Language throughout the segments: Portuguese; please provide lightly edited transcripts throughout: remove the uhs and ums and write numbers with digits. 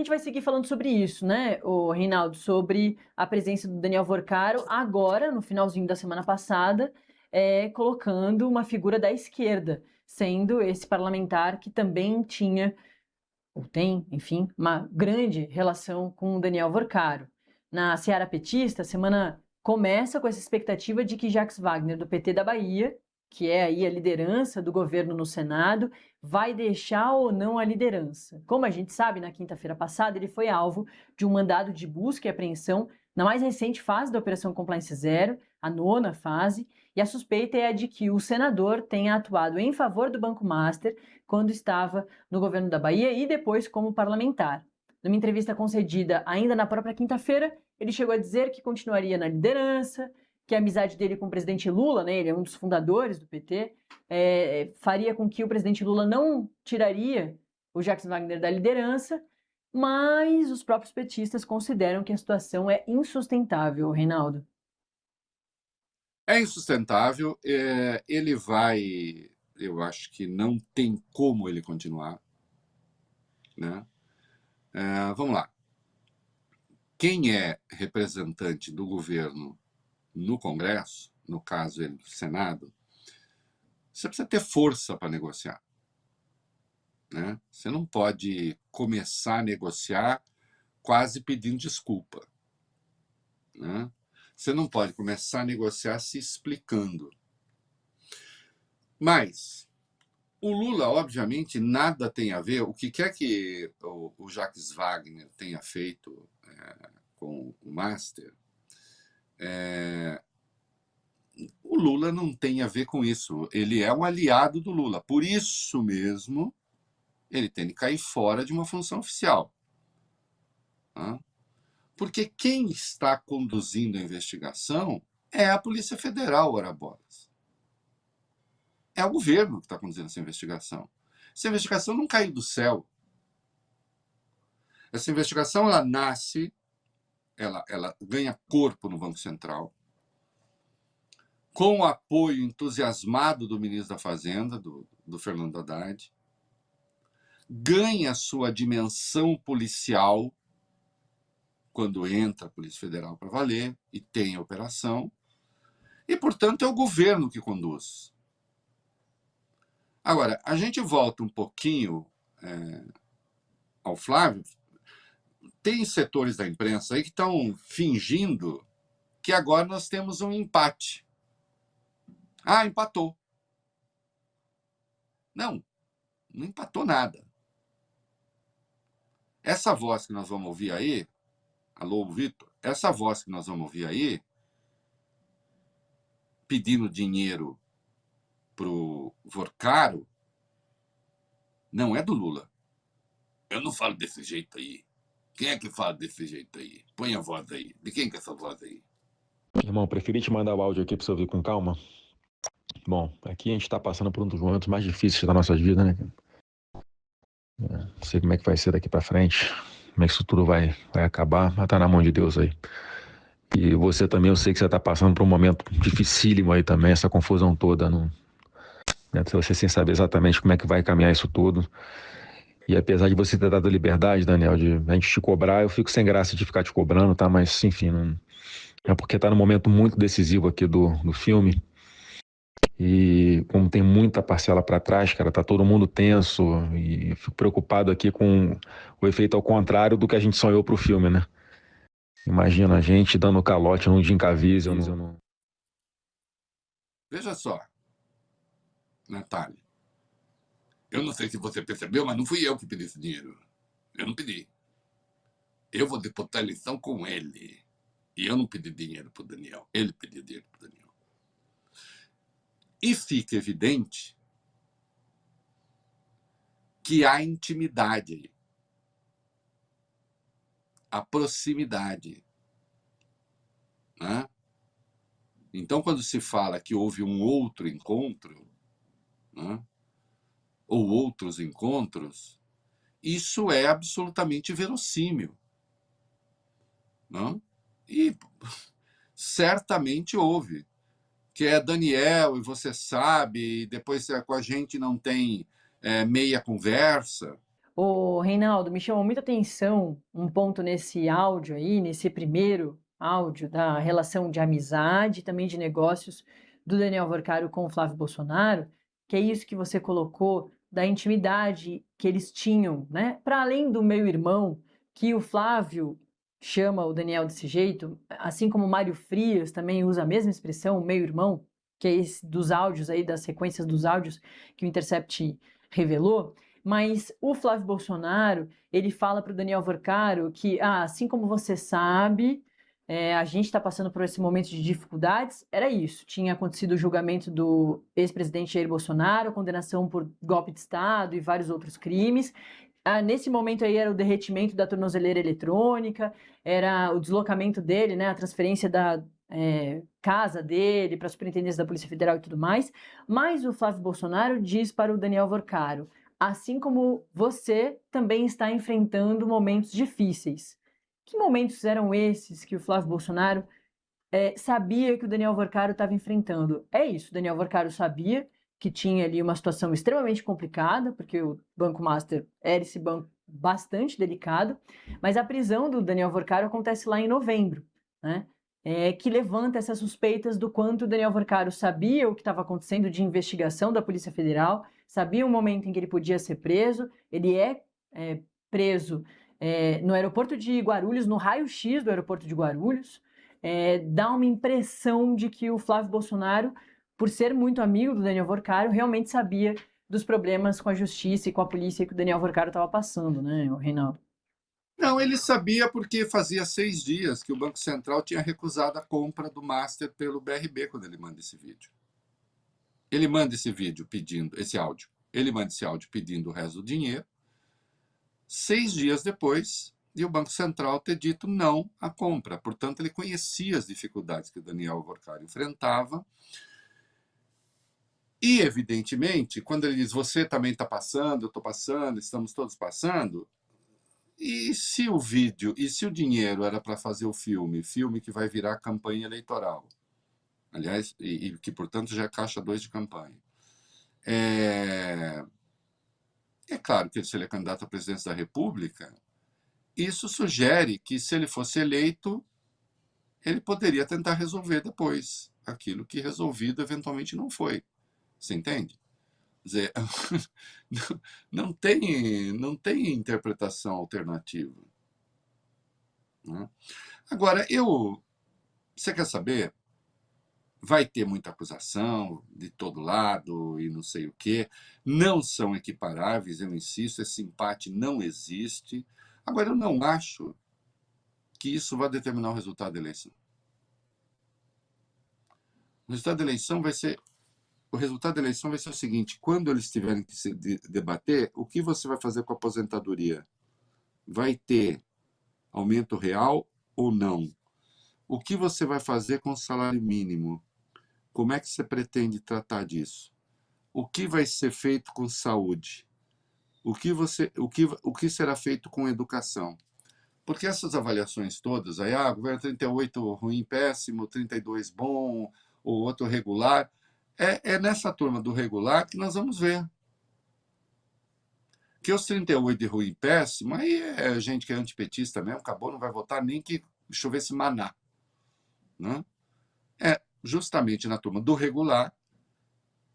gente vai seguir falando sobre isso, né, o Reinaldo, sobre a presença do Daniel Vorcaro agora, no finalzinho da semana passada, colocando uma figura da esquerda, sendo esse parlamentar que também tinha, ou tem, enfim, uma grande relação com o Daniel Vorcaro. Na seara petista, a semana começa com essa expectativa de que Jacques Wagner, do PT da Bahia, que é aí a liderança do governo no Senado, vai deixar ou não a liderança. Como a gente sabe, na quinta-feira passada, ele foi alvo de um mandado de busca e apreensão na mais recente fase da Operação Compliance Zero, a nona fase, e a suspeita é a de que o senador tenha atuado em favor do Banco Master quando estava no governo da Bahia e depois como parlamentar. Numa entrevista concedida ainda na própria quinta-feira, ele chegou a dizer que continuaria na liderança, que a amizade dele com o presidente Lula, né, ele é um dos fundadores do PT, faria com que o presidente Lula não tiraria o Jacques Wagner da liderança, mas os próprios petistas consideram que a situação é insustentável, Reinaldo. É insustentável, ele vai, eu acho que não tem como ele continuar, né? Vamos lá. Quem é representante do governo no Congresso, no caso ele do Senado, você precisa ter força para negociar, né? Você não pode começar a negociar quase pedindo desculpa, né? Você não pode começar a negociar se explicando. Mas o Lula, obviamente, nada tem a ver. O que quer que o Jacques Wagner tenha feito com o Master, o Lula não tem a ver com isso. Ele é um aliado do Lula. Por isso mesmo, ele tem que cair fora de uma função oficial. Tá? Porque quem está conduzindo a investigação é a Polícia Federal, ora bolas. É o governo que está conduzindo essa investigação. Essa investigação não caiu do céu. Essa investigação, ela nasce, ela ganha corpo no Banco Central, com o apoio entusiasmado do ministro da Fazenda, do Fernando Haddad, ganha sua dimensão policial quando entra a Polícia Federal para valer e tem a operação, e, portanto, é o governo que conduz. Agora, a gente volta um pouquinho ao Flávio. Tem setores da imprensa aí que estão fingindo que agora nós temos um empate. Ah, empatou. Não empatou nada. Essa voz que nós vamos ouvir aí, alô, Vitor, essa voz que nós vamos ouvir aí, pedindo dinheiro pro Vorcaro, não é do Lula. Eu não falo desse jeito aí. Quem é que fala desse jeito aí? Põe a voz aí. De quem que é essa voz aí? Irmão, preferi te mandar o áudio aqui para você ouvir com calma. Bom, aqui a gente está passando por um dos momentos mais difíceis da nossa vida, né? Não sei como é que vai ser daqui para frente, como é que isso tudo vai acabar, mas tá na mão de Deus aí. E você também, eu sei que você está passando por um momento dificílimo aí também, essa confusão toda, né? Você sem saber exatamente como é que vai caminhar isso tudo. E apesar de você ter dado liberdade, Daniel, de a gente te cobrar, eu fico sem graça de ficar te cobrando, tá? Mas, enfim, não... é porque tá num momento muito decisivo aqui do filme. E como tem muita parcela para trás, cara, tá todo mundo tenso e fico preocupado aqui com o efeito ao contrário do que a gente sonhou pro filme, né? Imagina a gente dando calote num Jim Caviezel. Veja só, Natália. Eu não sei se você percebeu, mas não fui eu que pedi esse dinheiro. Eu não pedi. Eu vou disputar a eleição com ele. E eu não pedi dinheiro pro Daniel. Ele pediu dinheiro pro Daniel. E fica evidente que há intimidade aí. A proximidade. Né? Então, quando se fala que houve um outro encontro, né? Ou outros encontros, isso é absolutamente verossímil. Não? E certamente houve. Que é Daniel, e você sabe, e depois com a gente não tem meia conversa. Ô, Reinaldo, me chamou muita atenção um ponto nesse áudio aí, nesse primeiro áudio da relação de amizade e também de negócios do Daniel Worcaro com o Flávio Bolsonaro, que é isso que você colocou da intimidade que eles tinham, né? Para além do meu irmão, que o Flávio chama o Daniel desse jeito, assim como o Mário Frias também usa a mesma expressão, meu irmão, que é esse dos áudios aí, das sequências dos áudios que o Intercept revelou. Mas o Flávio Bolsonaro, ele fala para o Daniel Worcaro que, assim como você sabe, a gente está passando por esse momento de dificuldades, era isso. Tinha acontecido o julgamento do ex-presidente Jair Bolsonaro, condenação por golpe de Estado e vários outros crimes. Nesse momento aí era o derretimento da tornozeleira eletrônica, era o deslocamento dele, né, a transferência da casa dele para a superintendência da Polícia Federal e tudo mais. Mas o Flávio Bolsonaro diz para o Daniel Worcaro: assim como você também está enfrentando momentos difíceis. Que momentos eram esses que o Flávio Bolsonaro sabia que o Daniel Worcaro estava enfrentando? É isso, o Daniel Worcaro sabia que tinha ali uma situação extremamente complicada, porque o Banco Master era esse banco bastante delicado, mas a prisão do Daniel Worcaro acontece lá em novembro, né? Que levanta essas suspeitas do quanto o Daniel Worcaro sabia o que estava acontecendo de investigação da Polícia Federal, sabia o momento em que ele podia ser preso, ele é preso no aeroporto de Guarulhos, no raio-x do aeroporto de Guarulhos. Dá uma impressão de que o Flávio Bolsonaro, por ser muito amigo do Daniel Worcaro, realmente sabia dos problemas com a justiça e com a polícia que o Daniel Worcaro estava passando, né, Reinaldo? Não, ele sabia porque fazia 6 dias que o Banco Central tinha recusado a compra do Master pelo BRB quando ele manda esse vídeo. Ele manda esse vídeo pedindo, esse áudio, ele manda esse áudio pedindo o resto do dinheiro. 6 dias depois, e o Banco Central ter dito não à compra. Portanto, ele conhecia as dificuldades que o Daniel Worcaro enfrentava. E, evidentemente, quando ele diz você também está passando, eu estou passando, estamos todos passando, e se o vídeo, e se o dinheiro era para fazer o filme que vai virar campanha eleitoral, aliás, e que, portanto, já é caixa 2 de campanha, é claro que se ele é candidato à presidência da República, isso sugere que, se ele fosse eleito, ele poderia tentar resolver depois aquilo que resolvido eventualmente não foi. Você entende? Quer dizer, não tem interpretação alternativa. Né? Agora, você quer saber? Vai ter muita acusação de todo lado e não sei o quê. Não são equiparáveis, eu insisto, esse empate não existe. Agora, eu não acho que isso vai determinar o resultado da eleição. O resultado da eleição vai ser o seguinte: quando eles tiverem que se debater, o que você vai fazer com a aposentadoria? Vai ter aumento real ou não? O que você vai fazer com o salário mínimo? Como é que você pretende tratar disso? O que vai ser feito com saúde? O que será feito com educação? Porque essas avaliações todas, aí, governo 38 ruim, péssimo, 32 bom, ou outro regular, é nessa turma do regular que nós vamos ver. Que os 38 de ruim, péssimo, aí é gente que é antipetista mesmo, acabou, não vai votar nem que chovesse maná. Né? É justamente na turma do regular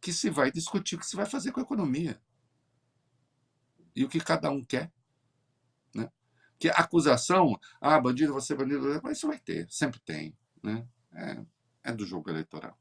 que se vai discutir o que se vai fazer com a economia. E o que cada um quer. Né? Que a acusação, bandido, você é bandido, mas isso vai ter, sempre tem. Né? É do jogo eleitoral.